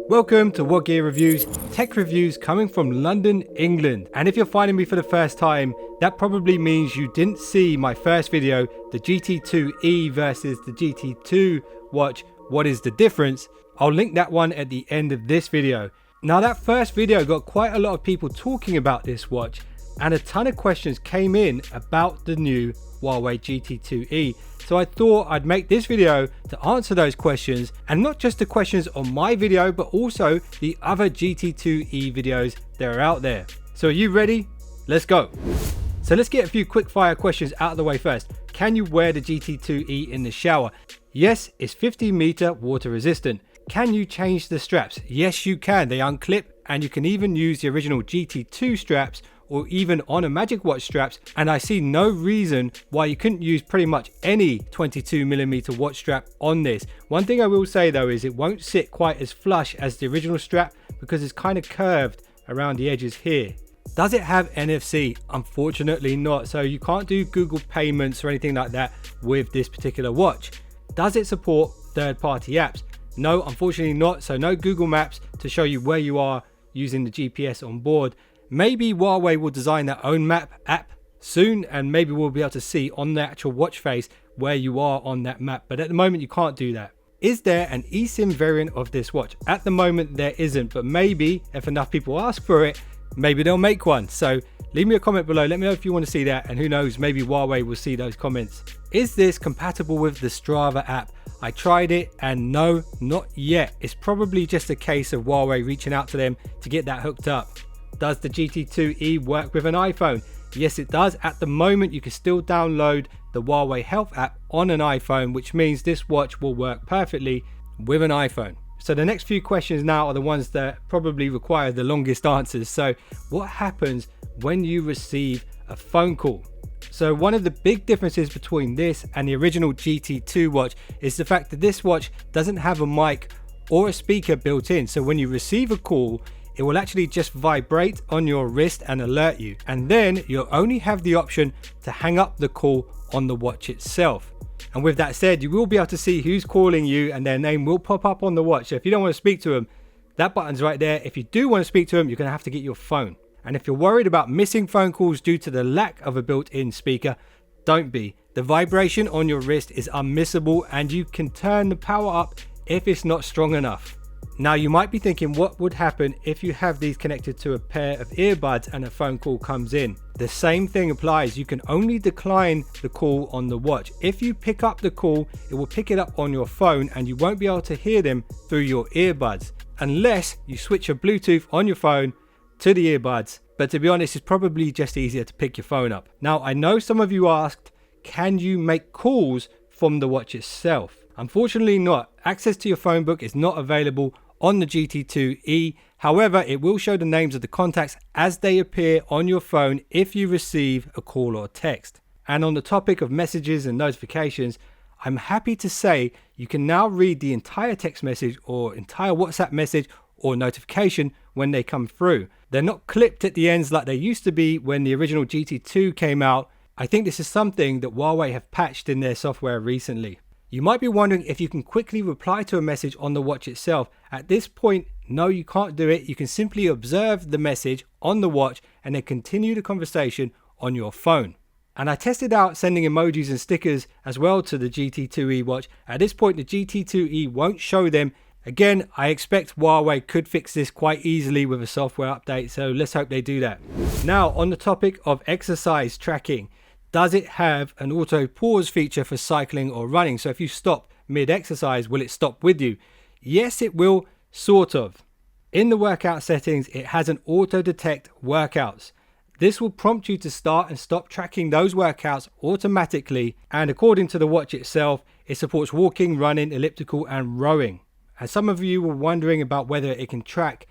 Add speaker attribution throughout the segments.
Speaker 1: Welcome to WhatGear Reviews, tech reviews coming from London, England. And if you're finding me for the first time, that probably means you didn't see my first video, the GT2e versus the GT2 watch, what is the difference? I'll link that one at the end of this video. Now that first video got quite a lot of people talking about this watch, and a ton of questions came in about the new Huawei GT2e. So I thought I'd make this video to answer those questions, and not just the questions on my video, but also the other GT2e videos that are out there. So are you ready? Let's go. So let's get a few quick fire questions out of the way first. Can you wear the GT2e in the shower? Yes, it's 50-meter water resistant. Can you change the straps? Yes, you can. They unclip, and you can even use the original GT2 straps or even on a Magic Watch straps, and I see no reason why you couldn't use pretty much any 22mm watch strap on this. One thing I will say though is it won't sit quite as flush as the original strap because it's kind of curved around the edges here. Does it have NFC? Unfortunately not, so you can't do Google payments or anything like that with this particular watch. Does it support third-party apps? No, unfortunately not, so no Google Maps to show you where you are using the GPS on board. Maybe Huawei will design their own map app soon, and maybe we'll be able to see on the actual watch face where you are on that map, but at the moment you can't do that. Is there an eSIM variant of this watch? At the moment there isn't, but maybe if enough people ask for it, maybe they'll make one. So leave me a comment below, let me know if you want to see that, and who knows, maybe Huawei will see those comments. Is this compatible with the Strava app? I tried it and no, not yet. It's probably just a case of Huawei reaching out to them to get that hooked up. Does the GT2e work with an iPhone? Yes, it does. At the moment, you can still download the Huawei Health app on an iPhone, which means this watch will work perfectly with an iPhone. So the next few questions now are the ones that probably require the longest answers. So what happens when you receive a phone call? So one of the big differences between this and the original GT2 watch is the fact that this watch doesn't have a mic or a speaker built in. So when you receive a call, it will actually just vibrate on your wrist and alert you, and then you'll only have the option to hang up the call on the watch itself. And with that said, you will be able to see who's calling you and their name will pop up on the watch. So if you don't want to speak to them, that button's right there. If you do want to speak to them, you're going to have to get your phone. And if you're worried about missing phone calls due to the lack of a built-in speaker, don't be. The vibration on your wrist is unmissable, and you can turn the power up if it's not strong enough. Now you might be thinking, what would happen if you have these connected to a pair of earbuds and a phone call comes in? The same thing applies. You can only decline the call on the watch. If you pick up the call, it will pick it up on your phone and you won't be able to hear them through your earbuds unless you switch your Bluetooth on your phone to the earbuds. But to be honest, it's probably just easier to pick your phone up. Now I know some of you asked, can you make calls from the watch itself? Unfortunately not. Access to your phone book is not available on the GT2e. However, it will show the names of the contacts as they appear on your phone if you receive a call or text. And on the topic of messages and notifications, I'm happy to say you can now read the entire text message or entire WhatsApp message or notification when they come through. They're not clipped at the ends like they used to be when the original GT2 came out. I think this is something that Huawei have patched in their software recently. You might be wondering if you can quickly reply to a message on the watch itself. At this point, no, you can't do it. You can simply observe the message on the watch and then continue the conversation on your phone. And I tested out sending emojis and stickers as well to the GT2e watch. At this point, the GT2e won't show them. Again, I expect Huawei could fix this quite easily with a software update, so let's hope they do that. Now, on the topic of exercise tracking, does it have an auto pause feature for cycling or running? So if you stop mid-exercise, will it stop with you? Yes, it will, sort of. In the workout settings, it has an auto detect workouts. This will prompt you to start and stop tracking those workouts automatically. And according to the watch itself, it supports walking, running, elliptical and rowing. And some of you were wondering about whether it can track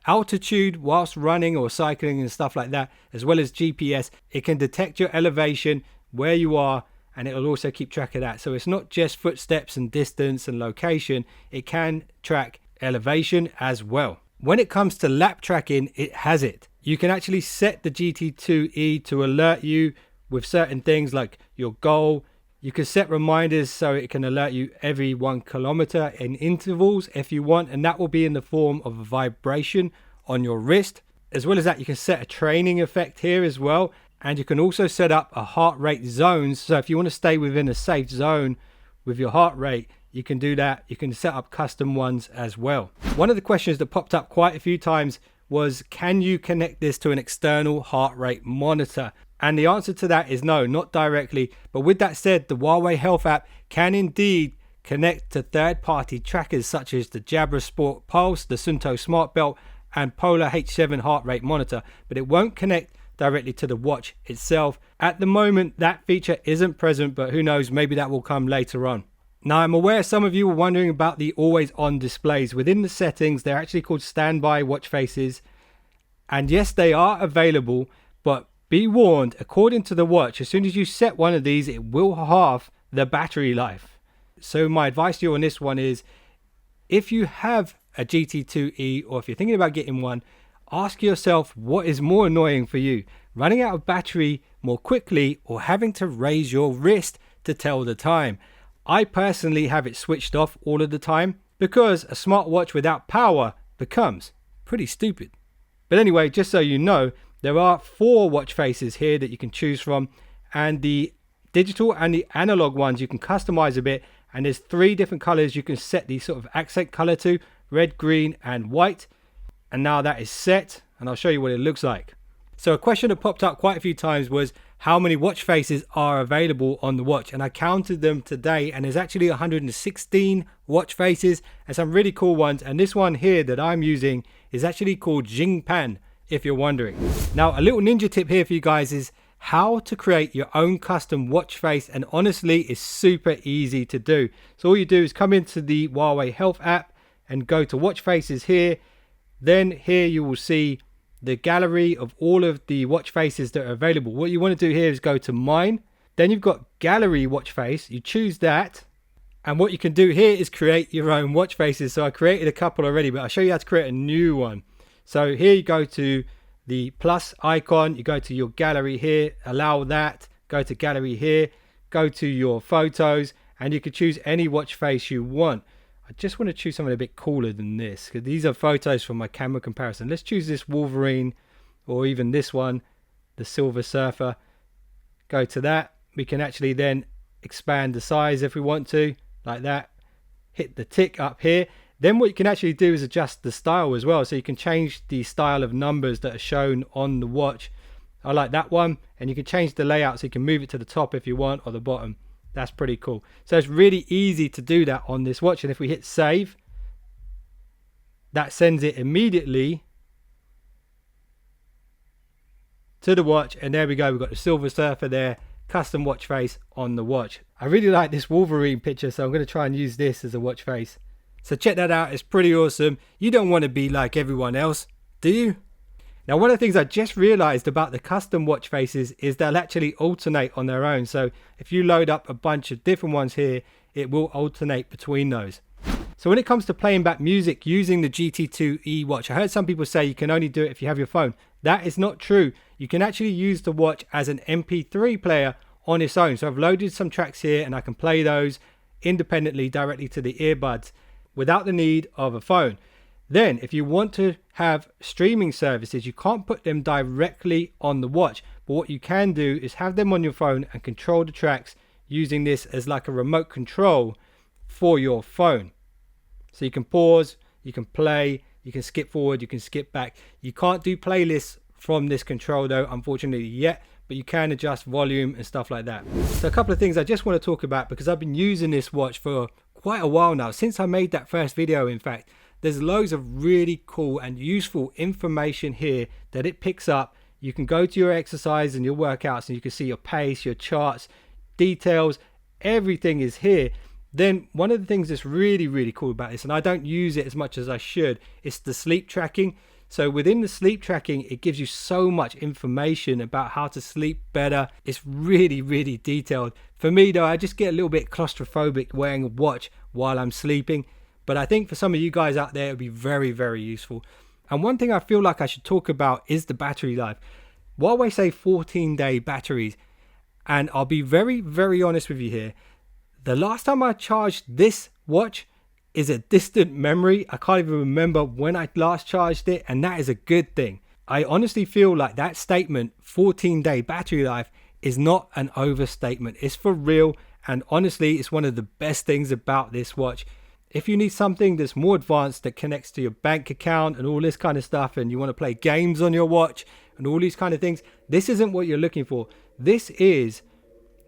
Speaker 1: altitude whilst running or cycling and stuff like that, as well as GPS. It can detect your elevation, where you are, and it will also keep track of that. So it's not just footsteps and distance and location, it can track elevation as well. When it comes to lap tracking, it has it. You can actually set the GT2e to alert you with certain things like your goal, You can set reminders so it can alert you every 1 kilometer in intervals if you want, and that will be in the form of a vibration on your wrist. As well as that, you can set a training effect here as well, and you can also set up a heart rate zones. So if you want to stay within a safe zone with your heart rate, you can do that. You can set up custom ones as well. One of the questions that popped up quite a few times was, can you connect this to an external heart rate monitor? And the answer to that is no, not directly. But with that said, the Huawei Health app can indeed connect to third-party trackers such as the Jabra Sport Pulse, the Sunto Smart Belt, and Polar H7 heart rate monitor, but it won't connect directly to the watch itself. At the moment, that feature isn't present, but who knows, maybe that will come later on. Now, I'm aware some of you were wondering about the always-on displays. Within the settings, they're actually called standby watch faces. And yes, they are available, but be warned, according to the watch, as soon as you set one of these, it will halve the battery life. So my advice to you on this one is, if you have a GT2e, or if you're thinking about getting one, ask yourself what is more annoying for you, running out of battery more quickly or having to raise your wrist to tell the time. I personally have it switched off all of the time because a smartwatch without power becomes pretty stupid. But anyway, just so you know, there are 4 watch faces here that you can choose from, and the digital and the analog ones you can customize a bit, and there's 3 different colors you can set the sort of accent color to: red, green and white. And now that is set, and I'll show you what it looks like. So a question that popped up quite a few times was how many watch faces are available on the watch, and I counted them today, and there's actually 116 watch faces and some really cool ones. And this one here that I'm using is actually called Jingpan, if you're wondering. Now, a little ninja tip here for you guys is how to create your own custom watch face, and honestly it's super easy to do. So all you do is come into the Huawei Health app and go to watch faces here. Then here you will see the gallery of all of the watch faces that are available. What you want to do here is go to mine, then you've got gallery watch face, you choose that, and what you can do here is create your own watch faces. So I created a couple already, but I'll show you how to create a new one. So here you go to the plus icon, you go to your gallery here, allow that, go to gallery here, go to your photos, and you can choose any watch face you want. I just want to choose something a bit cooler than this, because these are photos from my camera comparison. Let's choose this Wolverine, or even this one, the Silver Surfer. Go to that. We can actually then expand the size if we want to, like that. Hit the tick up here. Then what you can actually do is adjust the style as well. So you can change the style of numbers that are shown on the watch. I like that one. And you can change the layout so you can move it to the top if you want, or the bottom. That's pretty cool. So it's really easy to do that on this watch. And if we hit save, that sends it immediately to the watch. And there we go. We've got the Silver Surfer there, custom watch face on the watch. I really like this Wolverine picture, so I'm going to try and use this as a watch face. So check that out, it's pretty awesome. You don't want to be like everyone else, do you? Now, one of the things I just realized about the custom watch faces is they'll actually alternate on their own. So if you load up a bunch of different ones here, it will alternate between those. So when it comes to playing back music using the GT2e watch, I heard some people say you can only do it if you have your phone. That is not true. You can actually use the watch as an MP3 player on its own. So I've loaded some tracks here and I can play those independently directly to the earbuds without the need of a phone. Then if you want to have streaming services, you can't put them directly on the watch, but what you can do is have them on your phone and control the tracks using this as like a remote control for your phone. So you can pause, you can play, you can skip forward, you can skip back. You can't do playlists from this control though, unfortunately yet, but you can adjust volume and stuff like that. So a couple of things I just want to talk about, because I've been using this watch for quite a while now, since I made that first video. In fact, there's loads of really cool and useful information here that it picks up. You can go to your exercise and your workouts and you can see your pace, your charts, details, everything is here. Then one of the things that's really cool about this, and I don't use it as much as I should, is the sleep tracking. So within the sleep tracking, it gives you so much information about how to sleep better. It's really detailed. For me though, I just get a little bit claustrophobic wearing a watch while I'm sleeping. But I think for some of you guys out there, it would be very useful. And one thing I feel like I should talk about is the battery life. Huawei say 14-day batteries. And I'll be very, very honest with you here. The last time I charged this watch is a distant memory. I can't even remember when I last charged it, and that is a good thing. I honestly feel like that statement, 14-day battery life, is not an overstatement. It's for real, and honestly, it's one of the best things about this watch. If you need something that's more advanced that connects to your bank account and all this kind of stuff, and you want to play games on your watch and all these kind of things, this isn't what you're looking for. This is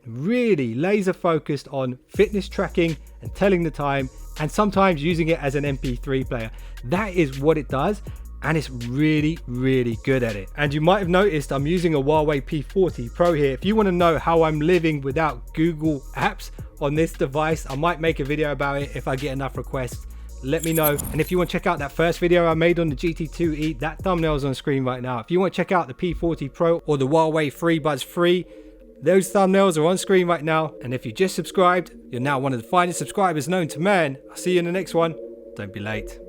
Speaker 1: really laser focused on fitness tracking and telling the time, and sometimes using it as an MP3 player. That is what it does, and it's really, really good at it. And you might have noticed I'm using a Huawei P40 Pro here. If you want to know how I'm living without Google apps on this device, I might make a video about it if I get enough requests. Let me know. And if you want to check out that first video I made on the GT2e, that thumbnail is on screen right now. If you want to check out the P40 Pro or the Huawei FreeBuds 3, those thumbnails are on screen right now. And if you just subscribed, you're now one of the finest subscribers known to man. I'll see you in the next one. Don't be late.